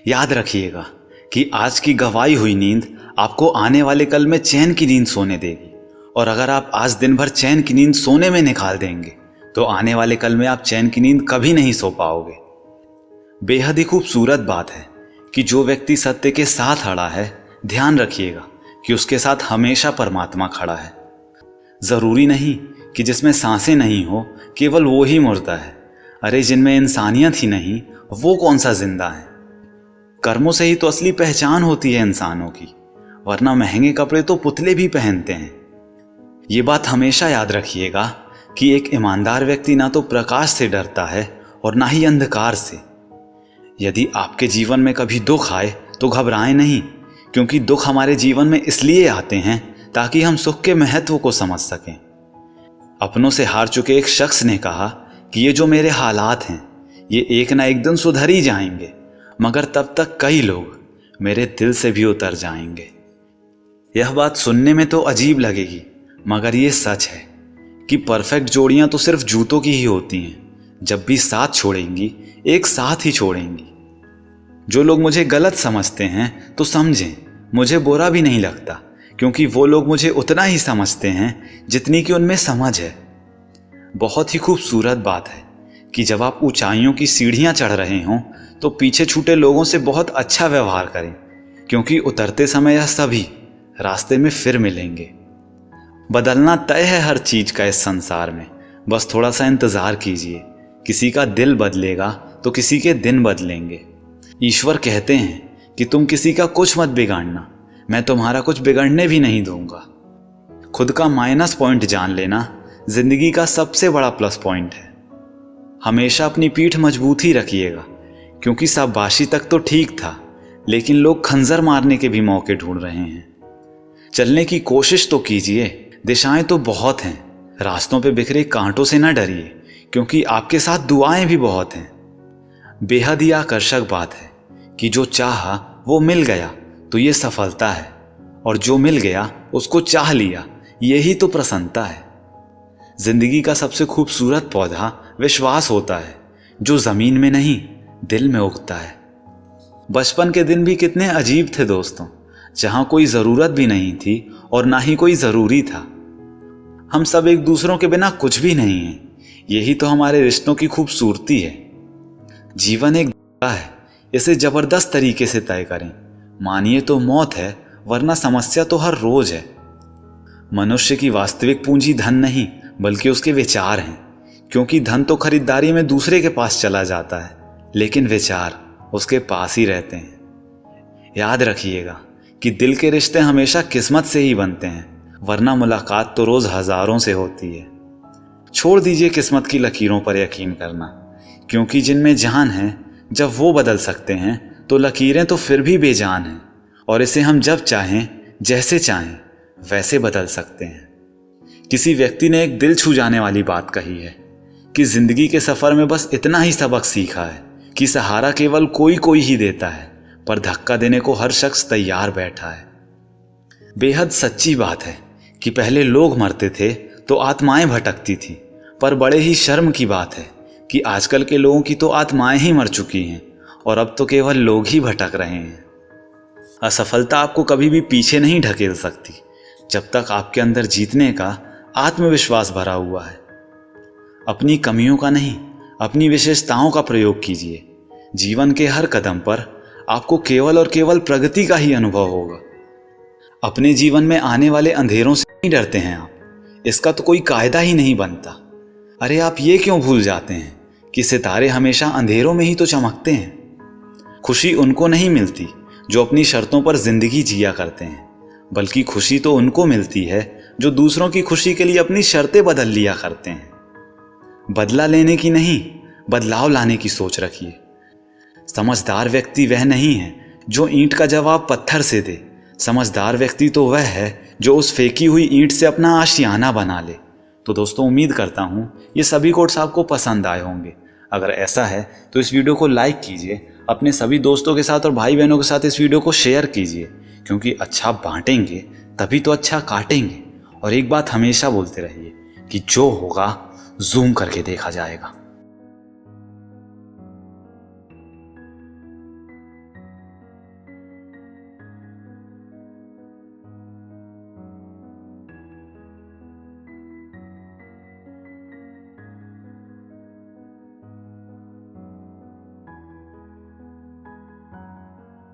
याद रखिएगा कि आज की गंवाई हुई नींद आपको आने वाले कल में चैन की नींद सोने देगी, और अगर आप आज दिन भर चैन की नींद सोने में निकाल देंगे तो आने वाले कल में आप चैन की नींद कभी नहीं सो पाओगे। बेहद ही खूबसूरत बात है कि जो व्यक्ति सत्य के साथ खड़ा है, ध्यान रखिएगा कि उसके साथ हमेशा परमात्मा खड़ा है। जरूरी नहीं कि जिसमें सांसें नहीं हो केवल वो ही मुर्दा है। अरे जिनमें इंसानियत ही नहीं वो कौन सा जिंदा है। कर्मों से ही तो असली पहचान होती है इंसानों की, वरना महंगे कपड़े तो पुतले भी पहनते हैं। ये बात हमेशा याद रखिएगा कि एक ईमानदार व्यक्ति ना तो प्रकाश से डरता है और ना ही अंधकार से। यदि आपके जीवन में कभी दुख आए तो घबराएं नहीं, क्योंकि दुख हमारे जीवन में इसलिए आते हैं ताकि हम सुख के महत्व को समझ सकें। अपनों से हार चुके एक शख्स ने कहा कि ये जो मेरे हालात हैं ये एक ना एक दिन सुधर ही जाएंगे, मगर तब तक कई लोग मेरे दिल से भी उतर जाएंगे। यह बात सुनने में तो अजीब लगेगी, मगर ये सच है कि परफेक्ट जोड़ियां तो सिर्फ जूतों की ही होती हैं। जब भी साथ छोड़ेंगी एक साथ ही छोड़ेंगी। जो लोग मुझे गलत समझते हैं तो समझें, मुझे बुरा भी नहीं लगता, क्योंकि वो लोग मुझे उतना ही समझते हैं जितनी कि उनमें समझ है। बहुत ही खूबसूरत बात है कि जब आप ऊंचाइयों की सीढ़ियां चढ़ रहे हों तो पीछे छूटे लोगों से बहुत अच्छा व्यवहार करें, क्योंकि उतरते समय यह सभी रास्ते में फिर मिलेंगे। बदलना तय है हर चीज का इस संसार में, बस थोड़ा सा इंतजार कीजिए। किसी का दिल बदलेगा तो किसी के दिन बदलेंगे। ईश्वर कहते हैं कि तुम किसी का कुछ मत बिगाड़ना, मैं तुम्हारा कुछ बिगड़ने भी नहीं दूंगा। खुद का माइनस पॉइंट जान लेना जिंदगी का सबसे बड़ा प्लस पॉइंट है। हमेशा अपनी पीठ मजबूत ही रखिएगा, क्योंकि शाबाशी तक तो ठीक था, लेकिन लोग खंजर मारने के भी मौके ढूंढ रहे हैं। चलने की कोशिश तो कीजिए, दिशाएं तो बहुत हैं। रास्तों पे बिखरे कांटों से न डरिए, क्योंकि आपके साथ दुआएं भी बहुत हैं। बेहद ही आकर्षक बात है कि जो चाहा वो मिल गया तो ये सफलता है, और जो मिल गया उसको चाह लिया, यही तो प्रसन्नता है। जिंदगी का सबसे खूबसूरत पौधा विश्वास होता है, जो जमीन में नहीं दिल में उगता है। बचपन के दिन भी कितने अजीब थे दोस्तों, जहां कोई जरूरत भी नहीं थी और ना ही कोई जरूरी था। हम सब एक दूसरों के बिना कुछ भी नहीं हैं, यही तो हमारे रिश्तों की खूबसूरती है। जीवन एक है, इसे जबरदस्त तरीके से तय करें। मानिए तो मौत है, वरना समस्या तो हर रोज है। मनुष्य की वास्तविक पूंजी धन नहीं बल्कि उसके विचार हैं, क्योंकि धन तो खरीदारी में दूसरे के पास चला जाता है, लेकिन विचार उसके पास ही रहते हैं। याद रखिएगा कि दिल के रिश्ते हमेशा किस्मत से ही बनते हैं, वरना मुलाकात तो रोज हजारों से होती है। छोड़ दीजिए किस्मत की लकीरों पर यकीन करना, क्योंकि जिनमें जान है जब वो बदल सकते हैं तो लकीरें तो फिर भी बेजान हैं, और इसे हम जब चाहें जैसे चाहें वैसे बदल सकते हैं। किसी व्यक्ति ने एक दिल छू जाने वाली बात कही है कि जिंदगी के सफर में बस इतना ही सबक सीखा है कि सहारा केवल कोई कोई ही देता है, पर धक्का देने को हर शख्स तैयार बैठा है। बेहद सच्ची बात है कि पहले लोग मरते थे तो आत्माएं भटकती थी, पर बड़े ही शर्म की बात है कि आजकल के लोगों की तो आत्माएं ही मर चुकी हैं और अब तो केवल लोग ही भटक रहे हैं। असफलता आपको कभी भी पीछे नहीं ढकेल सकती जब तक आपके अंदर जीतने का आत्मविश्वास भरा हुआ है। अपनी कमियों का नहीं, अपनी विशेषताओं का प्रयोग कीजिए। जीवन के हर कदम पर आपको केवल और केवल प्रगति का ही अनुभव होगा। अपने जीवन में आने वाले अंधेरों से नहीं डरते हैं आप, इसका तो कोई कायदा ही नहीं बनता। अरे आप ये क्यों भूल जाते हैं कि सितारे हमेशा अंधेरों में ही तो चमकते हैं। खुशी उनको नहीं मिलती जो अपनी शर्तों पर जिंदगी जिया करते हैं, बल्कि खुशी तो उनको मिलती है जो दूसरों की खुशी के लिए अपनी शर्तें बदल लिया करते हैं। बदला लेने की नहीं, बदलाव लाने की सोच रखिए। समझदार व्यक्ति वह नहीं है जो ईंट का जवाब पत्थर से दे। समझदार व्यक्ति तो वह है जो उस फेंकी हुई ईंट से अपना आशियाना बना ले। तो दोस्तों, उम्मीद करता हूँ ये सभी कोट्स आपको पसंद आए होंगे। अगर ऐसा है तो इस वीडियो को लाइक कीजिए, अपने सभी दोस्तों के साथ और भाई बहनों के साथ इस वीडियो को शेयर कीजिए, क्योंकि अच्छा बांटेंगे तभी तो अच्छा काटेंगे। और एक बात हमेशा बोलते रहिए कि जो होगा जूम करके देखा जाएगा।